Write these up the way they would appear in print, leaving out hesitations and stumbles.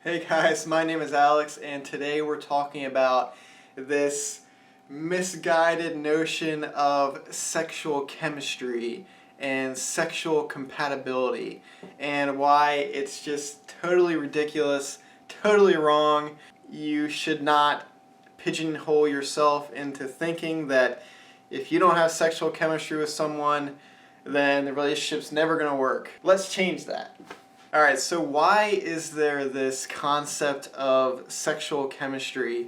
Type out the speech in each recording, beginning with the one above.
Hey guys, my name is Alex, and today we're talking about this misguided notion of sexual chemistry and sexual compatibility and why it's just totally ridiculous, totally wrong. You should not pigeonhole yourself into thinking that if you don't have sexual chemistry with someone, then the relationship's never going to work. Let's change that. Alright, so why is there this concept of sexual chemistry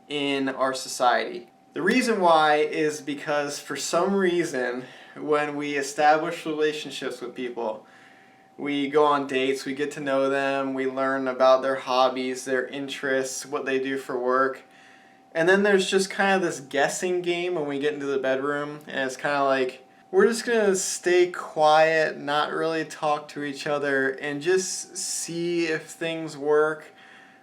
in our society? The reason why is because for some reason, when we establish relationships with people, we go on dates, we get to know them, we learn about their hobbies, their interests, what they do for work, and then there's just kind of this guessing game when we get into the bedroom, and it's kind of like, we're just going to stay quiet, not really talk to each other, and just see if things work.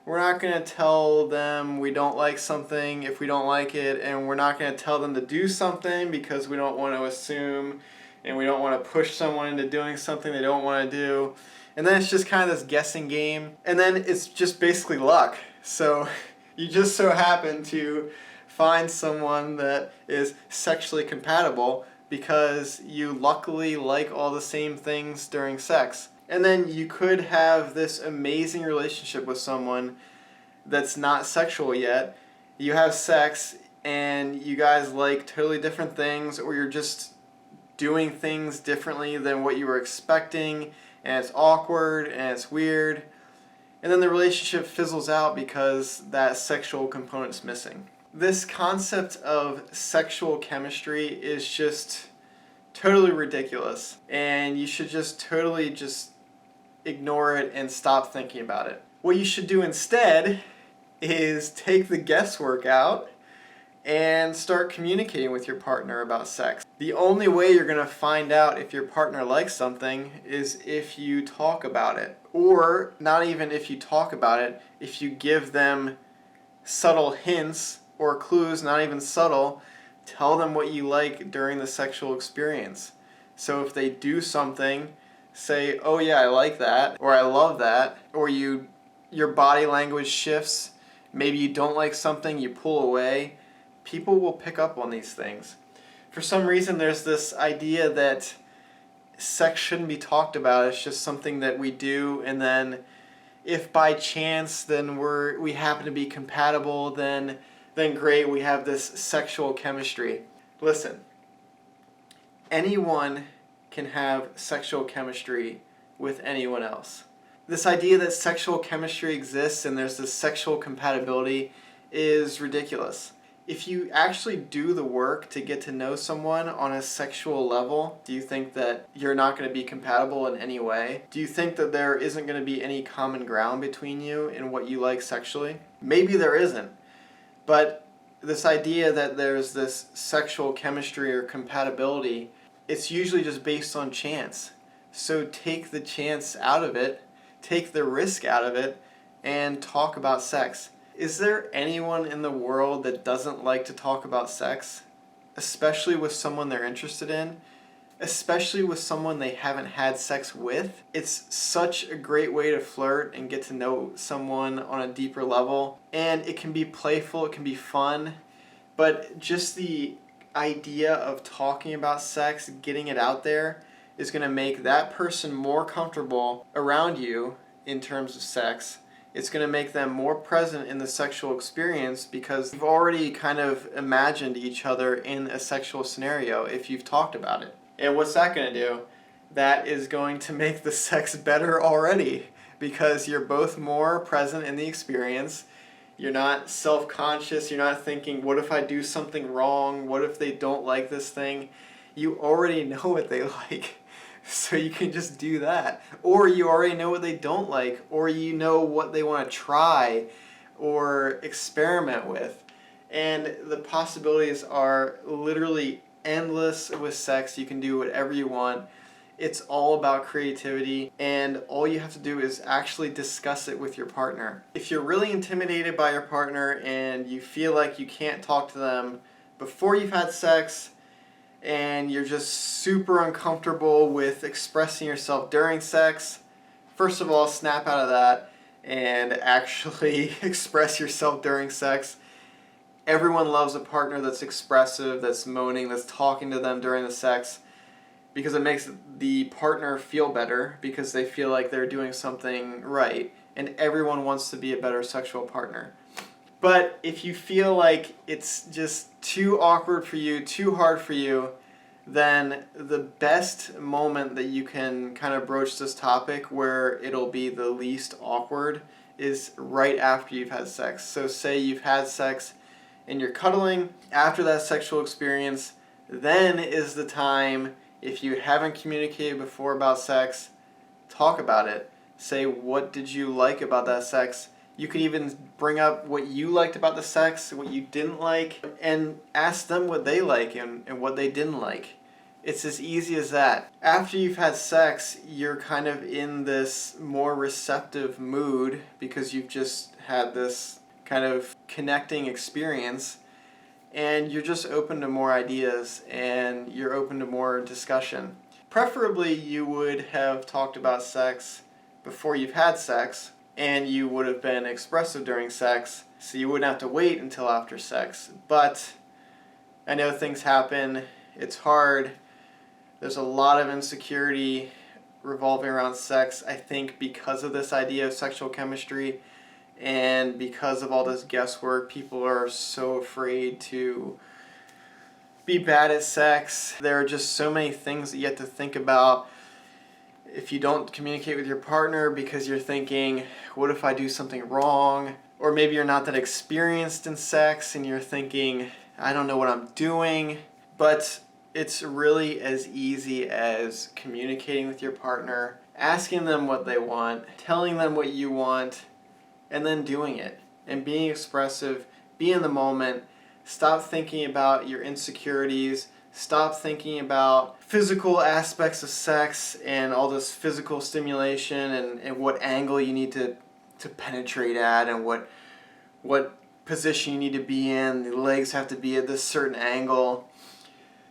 We're not going to tell them we don't like something if we don't like it, and we're not going to tell them to do something because we don't want to assume, and we don't want to push someone into doing something they don't want to do. And then it's just kind of this guessing game, and then it's just basically luck. So you just so happen to find someone that is sexually compatible because you luckily like all the same things during sex. And then you could have this amazing relationship with someone that's not sexual yet. You have sex and you guys like totally different things, or you're just doing things differently than what you were expecting, and it's awkward and it's weird. And then the relationship fizzles out because that sexual component's missing. This concept of sexual chemistry is just totally ridiculous, and you should just totally just ignore it and stop thinking about it. What you should do instead is take the guesswork out and start communicating with your partner about sex. The only way you're going to find out if your partner likes something is if you talk about it. Or not even if you talk about it, if you give them subtle hints or clues, not even subtle, tell them what you like during the sexual experience. So if they do something, say, oh yeah, I like that, or I love that, or your body language shifts, maybe you don't like something, you pull away. People will pick up on these things. For some reason, there's this idea that sex shouldn't be talked about. It's just something that we do, and then if by chance then we happen to be compatible, then great, we have this sexual chemistry. Listen, anyone can have sexual chemistry with anyone else. This idea that sexual chemistry exists and there's this sexual compatibility is ridiculous. If you actually do the work to get to know someone on a sexual level, do you think that you're not going to be compatible in any way? Do you think that there isn't going to be any common ground between you in what you like sexually? Maybe there isn't. But this idea that there's this sexual chemistry or compatibility, it's usually just based on chance. So take the chance out of it, take the risk out of it, and talk about sex. Is there anyone in the world that doesn't like to talk about sex? Especially with someone they're interested in? Especially with someone they haven't had sex with? It's such a great way to flirt and get to know someone on a deeper level. And it can be playful, it can be fun, but just the idea of talking about sex, getting it out there, is going to make that person more comfortable around you in terms of sex. It's going to make them more present in the sexual experience because you've already kind of imagined each other in a sexual scenario if you've talked about it. And what's that going to do? That is going to make the sex better already because you're both more present in the experience. You're not self-conscious. You're not thinking, what if I do something wrong? What if they don't like this thing? You already know what they like, so you can just do that. Or you already know what they don't like, or you know what they want to try or experiment with. And the possibilities are literally endless with sex. You can do whatever you want. It's all about creativity, and all you have to do is actually discuss it with your partner. If you're really intimidated by your partner and you feel like you can't talk to them before you've had sex, and you're just super uncomfortable with expressing yourself during sex, first of all, snap out of that and actually express yourself during sex. Everyone loves a partner that's expressive, that's moaning, that's talking to them during the sex, because it makes the partner feel better because they feel like they're doing something right, and everyone wants to be a better sexual partner. But if you feel like it's just too awkward for you, too hard for you, then the best moment that you can kind of broach this topic where it'll be the least awkward is right after you've had sex. So say you've had sex and you're cuddling. After that sexual experience, then is the time, if you haven't communicated before about sex, talk about it. Say, what did you like about that sex? You could even bring up what you liked about the sex, what you didn't like, and ask them what they like and what they didn't like. It's as easy as that. After you've had sex, you're kind of in this more receptive mood because you've just had this kind of connecting experience, and you're just open to more ideas and you're open to more discussion. Preferably, you would have talked about sex before you've had sex, and you would have been expressive during sex, so you wouldn't have to wait until after sex. But I know things happen, it's hard, there's a lot of insecurity revolving around sex, I think because of this idea of sexual chemistry, and because of all this guesswork. People are so afraid to be bad at sex. There are just so many things that you have to think about if you don't communicate with your partner, because you're thinking, what if I do something wrong? Or maybe you're not that experienced in sex and you're thinking, I don't know what I'm doing. But it's really as easy as communicating with your partner, asking them what they want, telling them what you want, and then doing it. And being expressive, be in the moment, stop thinking about your insecurities, stop thinking about physical aspects of sex and all this physical stimulation and what angle you need to penetrate at and what position you need to be in. The legs have to be at this certain angle.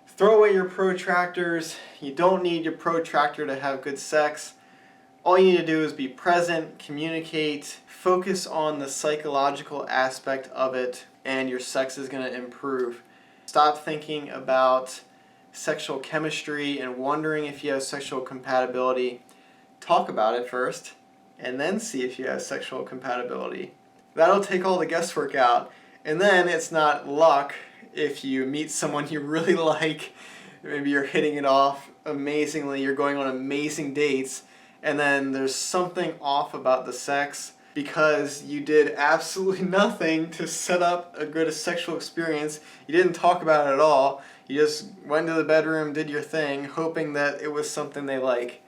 Throw away your protractors. You don't need your protractor to have good sex. All you need to do is be present, communicate, focus on the psychological aspect of it, and your sex is going to improve. Stop thinking about sexual chemistry and wondering if you have sexual compatibility. Talk about it first, and then see if you have sexual compatibility. That'll take all the guesswork out. And then it's not luck if you meet someone you really like. Maybe you're hitting it off amazingly, you're going on amazing dates, and then there's something off about the sex because you did absolutely nothing to set up a good sexual experience. You didn't talk about it at all. You just went to the bedroom, did your thing, hoping that it was something they like.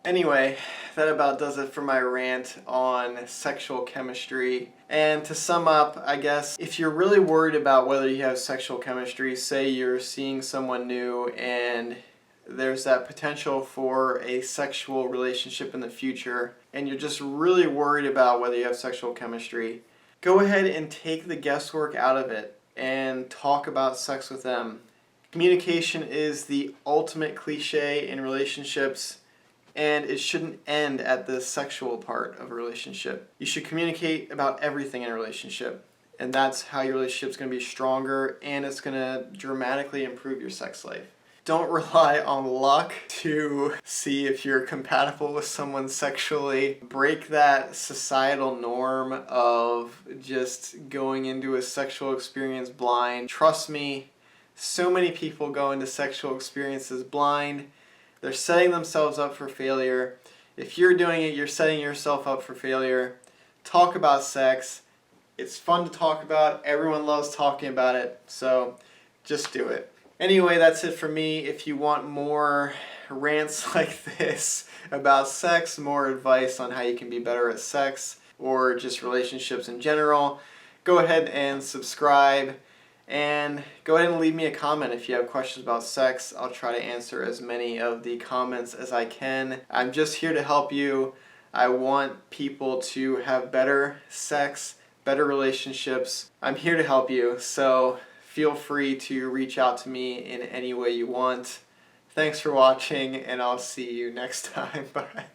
Anyway, that about does it for my rant on sexual chemistry. And to sum up, I guess, if you're really worried about whether you have sexual chemistry, say you're seeing someone new and there's that potential for a sexual relationship in the future, and you're just really worried about whether you have sexual chemistry, go ahead and take the guesswork out of it and talk about sex with them. Communication is the ultimate cliche in relationships, and it shouldn't end at the sexual part of a relationship. You should communicate about everything in a relationship, and that's how your relationship's going to be stronger, and it's going to dramatically improve your sex life. Don't rely on luck to see if you're compatible with someone sexually. Break that societal norm of just going into a sexual experience blind. Trust me, so many people go into sexual experiences blind. They're setting themselves up for failure. If you're doing it, you're setting yourself up for failure. Talk about sex. It's fun to talk about. Everyone loves talking about it. So just do it. Anyway, that's it for me. If you want more rants like this about sex, more advice on how you can be better at sex, or just relationships in general, go ahead and subscribe. And go ahead and leave me a comment if you have questions about sex. I'll try to answer as many of the comments as I can. I'm just here to help you. I want people to have better sex, better relationships. I'm here to help you, so feel free to reach out to me in any way you want. Thanks for watching, and I'll see you next time. Bye.